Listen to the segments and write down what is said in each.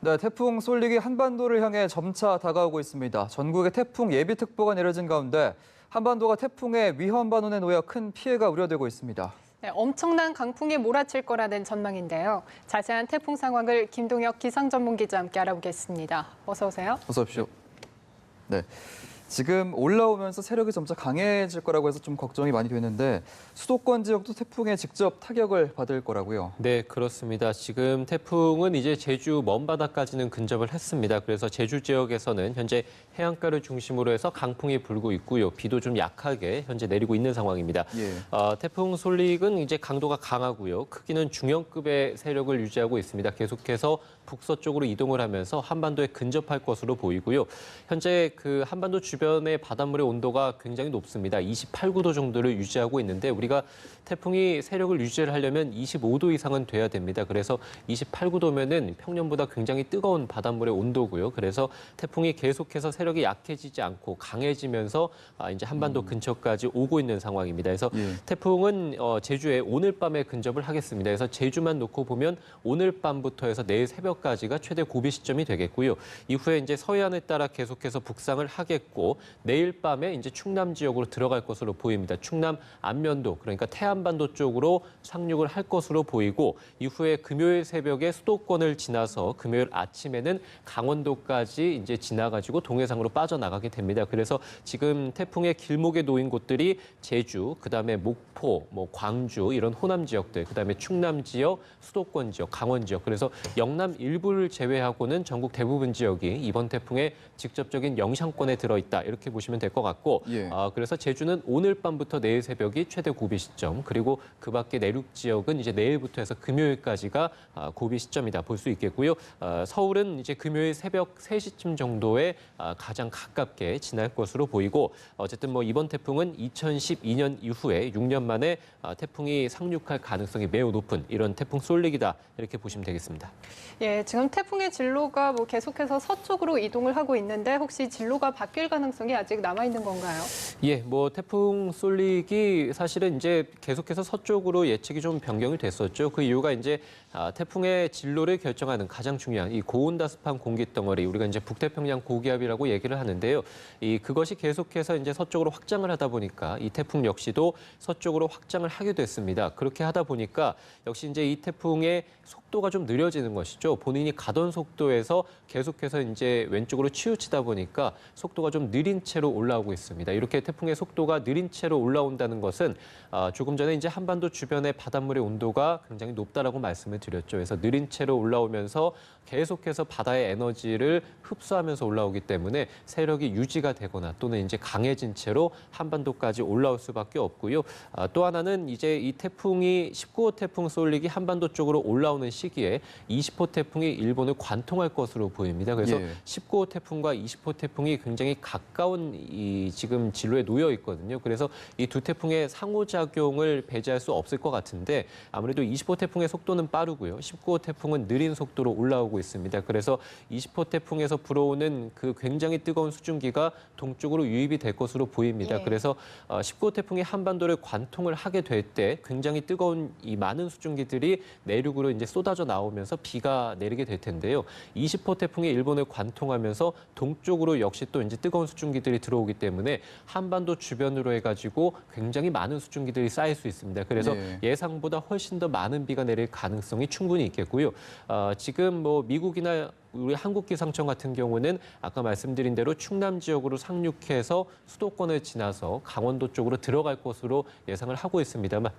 네, 태풍 쏠릭이 한반도를 향해 점차 다가오고 있습니다. 전국에 태풍 예비특보가 내려진 가운데 한반도가 태풍의 위험 반원에 놓여 큰 피해가 우려되고 있습니다. 네, 엄청난 강풍이 몰아칠 거라는 전망인데요. 자세한 태풍 상황을 김동혁 기상전문기자와 함께 알아보겠습니다. 어서 오세요. 어서 오십시오. 네. 지금 올라오면서 세력이 점차 강해질 거라고 해서 좀 걱정이 많이 되는데 수도권 지역도 태풍에 직접 타격을 받을 거라고요. 네, 그렇습니다. 지금 태풍은 이제 제주 먼바다까지는 근접을 했습니다. 그래서 제주 지역에서는 현재 해안가를 중심으로 해서 강풍이 불고 있고요. 비도 좀 약하게 현재 내리고 있는 상황입니다. 예. 태풍 솔릭은 이제 강도가 강하고요. 크기는 중형급의 세력을 유지하고 있습니다. 계속해서 북서쪽으로 이동을 하면서 한반도에 근접할 것으로 보이고요. 현재 그 한반도 주변의 바닷물의 온도가 굉장히 높습니다. 28, 9도 정도를 유지하고 있는데 우리가 태풍이 세력을 유지를 하려면 25도 이상은 돼야 됩니다. 그래서 28, 9도면은 평년보다 굉장히 뜨거운 바닷물의 온도고요. 그래서 태풍이 계속해서 세력이 약해지지 않고 강해지면서 이제 한반도 근처까지 오고 있는 상황입니다. 그래서 태풍은 제주에 오늘 밤에 근접을 하겠습니다. 그래서 제주만 놓고 보면 오늘 밤부터 해서 내일 새벽까지가 최대 고비 시점이 되겠고요. 이후에 이제 서해안에 따라 계속해서 북상을 하겠고 내일 밤에 이제 충남 지역으로 들어갈 것으로 보입니다. 충남 안면도 그러니까 태안반도 쪽으로 상륙을 할 것으로 보이고 이후에 금요일 새벽에 수도권을 지나서 금요일 아침에는 강원도까지 이제 지나가지고 동해상으로 빠져나가게 됩니다. 그래서 지금 태풍의 길목에 놓인 곳들이 제주, 그다음에 목포, 광주 이런 호남 지역들, 그다음에 충남 지역, 수도권 지역, 강원 지역. 그래서 영남 일부를 제외하고는 전국 대부분 지역이 이번 태풍의 직접적인 영향권에 들어있다 이렇게 보시면 될 것 같고 그래서 제주는 오늘 밤부터 내일 새벽이 최대 고비 시점 그리고 그 밖에 내륙 지역은 이제 내일부터 해서 금요일까지가 고비 시점이다 볼 수 있겠고요. 서울은 이제 금요일 새벽 3시쯤 정도에 가장 가깝게 지날 것으로 보이고 어쨌든 이번 태풍은 2012년 이후에 6년 만에 태풍이 상륙할 가능성이 매우 높은 이런 태풍 쏠릭이다 이렇게 보시면 되겠습니다. 예, 지금 태풍의 진로가 계속해서 서쪽으로 이동을 하고 있는데 혹시 진로가 바뀔 가능성이 아직 남아 있는 건가요? 예, 태풍 쏠릭이 사실은 이제 계속해서 서쪽으로 예측이 좀 변경이 됐었죠. 그 이유가 이제 태풍의 진로를 결정하는 가장 중요한 이 고온다습한 공기 덩어리, 우리가 이제 북태평양 고기압이라고 얘기를 하는데요. 그것이 계속해서 이제 서쪽으로 확장을 하다 보니까 이 태풍 역시도 서쪽으로 확장을 하게 됐습니다. 그렇게 하다 보니까 역시 이제 이 태풍의 속도가 좀 느려지는 것이죠. 본인이 가던 속도에서 계속해서 이제 왼쪽으로 치우치다 보니까 속도가 좀 느린 채로 올라오고 있습니다. 이렇게 태풍의 속도가 느린 채로 올라온다는 것은 조금 전에 이제 한반도 주변의 바닷물의 온도가 굉장히 높다라고 말씀을 드렸죠. 그래서 느린 채로 올라오면서 계속해서 바다의 에너지를 흡수하면서 올라오기 때문에 세력이 유지가 되거나 또는 이제 강해진 채로 한반도까지 올라올 수밖에 없고요. 또 하나는 이제 이 태풍이 19호 태풍 쏠릭이 한반도 쪽으로 올라오는 시기에 20호 태풍이 일본을 관통할 것으로 보입니다. 그래서 19호 태풍과 20호 태풍이 굉장히 가까운 이 지금 진로에 놓여 있거든요. 그래서 이 두 태풍의 상호작용을 배제할 수 없을 것 같은데 아무래도 20호 태풍의 속도는 빠르고요. 19호 태풍은 느린 속도로 올라오고 있습니다. 그래서 20호 태풍에서 불어오는 그 굉장히 뜨거운 수증기가 동쪽으로 유입이 될 것으로 보입니다. 그래서 19호 태풍이 한반도를 관통을 하게 될 때 굉장히 뜨거운 이 많은 수증기들이 내륙으로 이제 쏟아져 나오면서 비가 내리게 될 텐데요. 20호 태풍이 일본을 관통하면서 동쪽으로 역시 또 이제 뜨거운 수증기들이 들어오기 때문에 한반도 주변으로 해가지고 굉장히 많은 수증기들이 쌓일 수 있습니다. 그래서 예상보다 훨씬 더 많은 비가 내릴 가능성이 충분히 있겠고요. 지금 미국이나 우리 한국기상청 같은 경우는 아까 말씀드린 대로 충남 지역으로 상륙해서 수도권을 지나서 강원도 쪽으로 들어갈 것으로 예상을 하고 있습니다만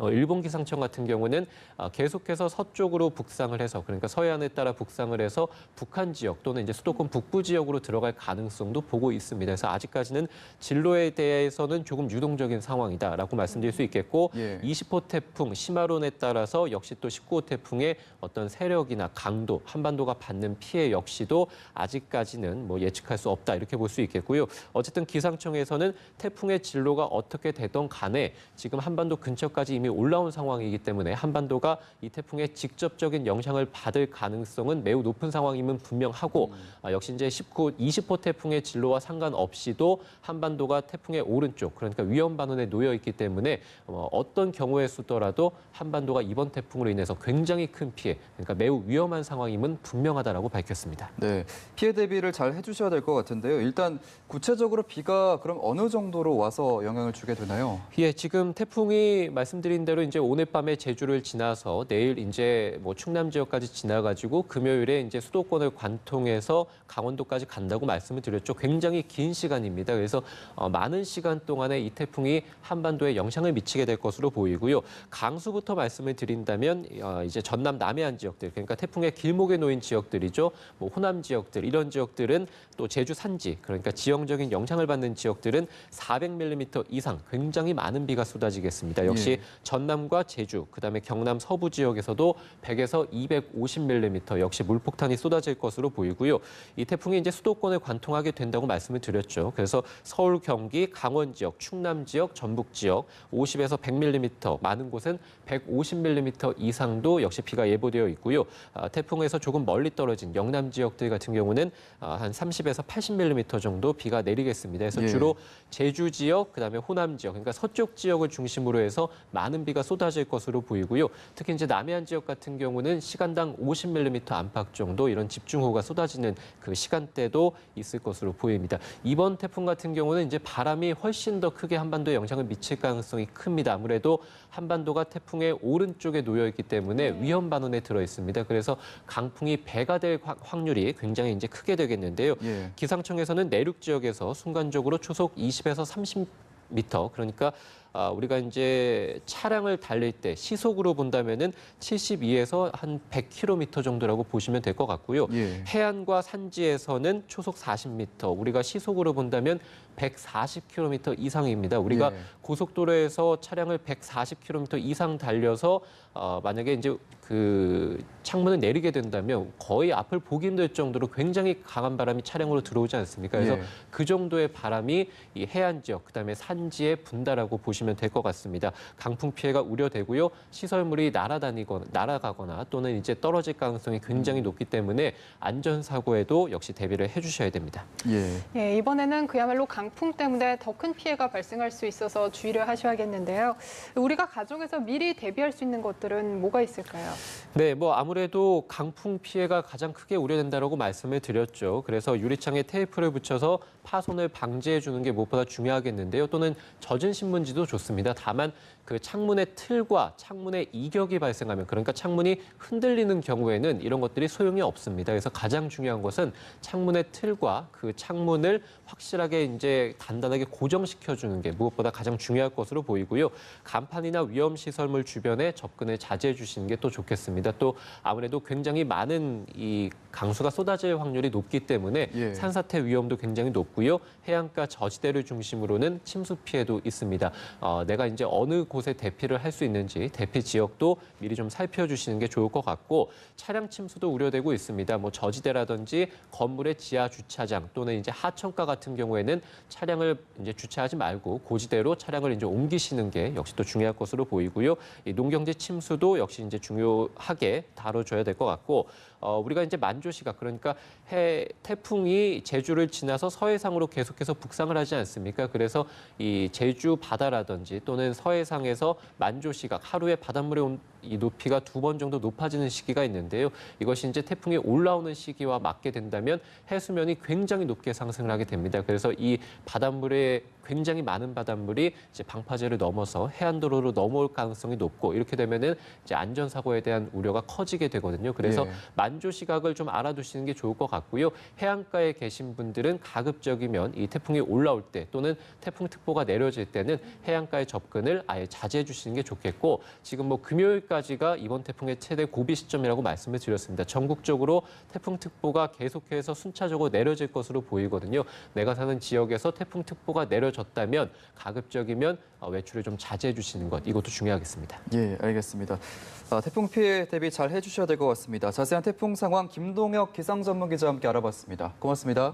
일본 기상청 같은 경우는 계속해서 서쪽으로 북상을 해서 그러니까 서해안에 따라 북상을 해서 북한 지역 또는 이제 수도권 북부 지역으로 들어갈 가능성도 보고 있습니다. 그래서 아직까지는 진로에 대해서는 조금 유동적인 상황이다라고 말씀드릴 수 있겠고 20호 태풍 시마론에 따라서 역시 또 19호 태풍의 어떤 세력이나 강도, 한반도가 받는 피해 역시도 아직까지는 예측할 수 없다 이렇게 볼 수 있겠고요. 어쨌든 기상청에서는 태풍의 진로가 어떻게 되던 간에 지금 한반도 근처까지 이미 올라온 상황이기 때문에 한반도가 이 태풍의 직접적인 영향을 받을 가능성은 매우 높은 상황임은 분명하고 역시 이제 20호 태풍의 진로와 상관없이도 한반도가 태풍의 오른쪽 그러니까 위험 반원에 놓여 있기 때문에 어떤 경우에 수더라도 한반도가 이번 태풍으로 인해서 굉장히 큰 피해 그러니까 매우 위험한 상황임은 분명하다라고 밝혔습니다. 네, 피해 대비를 잘 해주셔야 될 것 같은데요. 일단 구체적으로 비가 그럼 어느 정도로 와서 영향을 주게 되나요? 예, 지금 태풍이 말씀드린 대로 이제 오늘 밤에 제주를 지나서 내일 이제 뭐 충남 지역까지 지나가지고 금요일에 이제 수도권을 관통해서 강원도까지 간다고 말씀을 드렸죠. 굉장히 긴 시간입니다. 그래서 많은 시간 동안에 이 태풍이 한반도에 영향을 미치게 될 것으로 보이고요. 강수부터 말씀을 드린다면 이제 전남 남해안 지역들 그러니까 태풍의 길목에 놓인 지역들이죠. 뭐 호남 지역들 이런 지역들은 또 제주 산지 그러니까 지형적인 영향을 받는 지역들은 400mm 이상 굉장히 많은 비가 쏟아지겠습니다. 역시 전남과 제주 그다음에 경남 서부 지역에서도 100에서 250mm 역시 물폭탄이 쏟아질 것으로 보이고요. 이 태풍이 이제 수도권을 관통하게 된다고 말씀을 드렸죠. 그래서 서울, 경기, 강원 지역, 충남 지역, 전북 지역 50에서 100mm 많은 곳은 150mm 이상도 역시 비가 예보되어 있고요. 태풍에서 조금 멀리 떨어진 영남 지역들 같은 경우는 한 30에서 80mm 정도 비가 내리겠습니다. 그래서 주로 제주 지역, 그다음에 호남 지역, 그러니까 서쪽 지역을 중심으로 해서 많은 비가 쏟아질 것으로 보이고요. 특히 이제 남해안 지역 같은 경우는 시간당 50mm 안팎 정도 이런 집중호우가 쏟아지는 그 시간대도 있을 것으로 보입니다. 이번 태풍 같은 경우는 이제 바람이 훨씬 더 크게 한반도에 영향을 미칠 가능성이 큽니다. 아무래도 한반도가 태풍의 오른쪽에 놓여 있기 때문에 위험 반원에 들어 있습니다. 그래서 강풍이 배가 될 확률이 굉장히 이제 크게 되겠는데요. 기상청에서는 내륙 지역에서 순간적으로 초속 20에서 30m 그러니까 우리가 이제 차량을 달릴 때 시속으로 본다면은 72에서 한 100km 정도라고 보시면 될 것 같고요. 해안과 산지에서는 초속 40m, 우리가 시속으로 본다면 140km 이상입니다. 우리가 고속도로에서 차량을 140km 이상 달려서 만약에 이제 그 창문을 내리게 된다면 거의 앞을 보기 힘들 정도로 굉장히 강한 바람이 차량으로 들어오지 않습니까? 그래서 그 정도의 바람이 이 해안 지역, 그다음에 산지에 분다라고 보시면 될 것 같습니다. 강풍 피해가 우려되고요. 시설물이 날아가거나 또는 이제 떨어질 가능성이 굉장히 높기 때문에 안전사고에도 역시 대비를 해주셔야 됩니다. 예, 이번에는 그야말로 강풍 때문에 더 큰 피해가 발생할 수 있어서 주의를 하셔야겠는데요. 우리가 가정에서 미리 대비할 수 있는 것들은 뭐가 있을까요? 네, 뭐 아무래도 강풍 피해가 가장 크게 우려된다라고 말씀을 드렸죠. 그래서 유리창에 테이프를 붙여서 파손을 방지해 주는 게 무엇보다 중요하겠는데요. 또는 젖은 신문지도 좋습니다. 다만 그 창문의 틀과 창문의 이격이 발생하면 그러니까 창문이 흔들리는 경우에는 이런 것들이 소용이 없습니다. 그래서 가장 중요한 것은 창문의 틀과 그 창문을 확실하게 이제 단단하게 고정시켜 주는 게 무엇보다 가장 중요할 것으로 보이고요. 간판이나 위험 시설물 주변에 접근을 자제해 주시는 게 또 좋겠습니다. 또 아무래도 굉장히 많은 이 강수가 쏟아질 확률이 높기 때문에 산사태 위험도 굉장히 높고요. 해안가 저지대를 중심으로는 침수 피해도 있습니다. 내가 이제 어느 곳에 대피를 할 수 있는지 대피 지역도 미리 좀 살펴주시는 게 좋을 것 같고 차량 침수도 우려되고 있습니다. 뭐 저지대라든지 건물의 지하 주차장 또는 이제 하천가 같은 경우에는 차량을 이제 주차하지 말고 고지대로 차량을 이제 옮기시는 게 역시 또 중요할 것으로 보이고요. 이 농경지 침수도 역시 이제 중요하게 다뤄줘야 될 것 같고 우리가 이제 만조시각 그러니까 태풍이 제주를 지나서 서해상으로 계속해서 북상을 하지 않습니까? 그래서 이 제주 바다라든지 또는 서해상에서 만조시각 하루에 바닷물의 이 높이가 2번 정도 높아지는 시기가 있는데요. 이것이 이제 태풍이 올라오는 시기와 맞게 된다면 해수면이 굉장히 높게 상승을 하게 됩니다. 그래서 이 바닷물에 굉장히 많은 바닷물이 이제 방파제를 넘어서 해안도로로 넘어올 가능성이 높고 이렇게 되면은 이제 안전사고에 대한 우려가 커지게 되거든요. 그래서 만조 시각을 좀 알아두시는 게 좋을 것 같고요. 해안가에 계신 분들은 가급적이면 이 태풍이 올라올 때 또는 태풍특보가 내려질 때는 해안가에 접근을 아예 자제해 주시는 게 좋겠고 지금 뭐 금요일까지가 이번 태풍의 최대 고비 시점이라고 말씀을 드렸습니다. 전국적으로 태풍특보가 계속해서 순차적으로 내려질 것으로 보이거든요. 내가 사는 지역에서 태풍특보가 내려졌다면 가급적이면 외출을 좀 자제해 주시는 것 이것도 중요하겠습니다. 예, 알겠습니다. 태풍 피해 대비 잘 해주셔야 될 것 같습니다. 자세한 태풍 상황 김동혁 기상전문기자와 함께 알아봤습니다. 고맙습니다.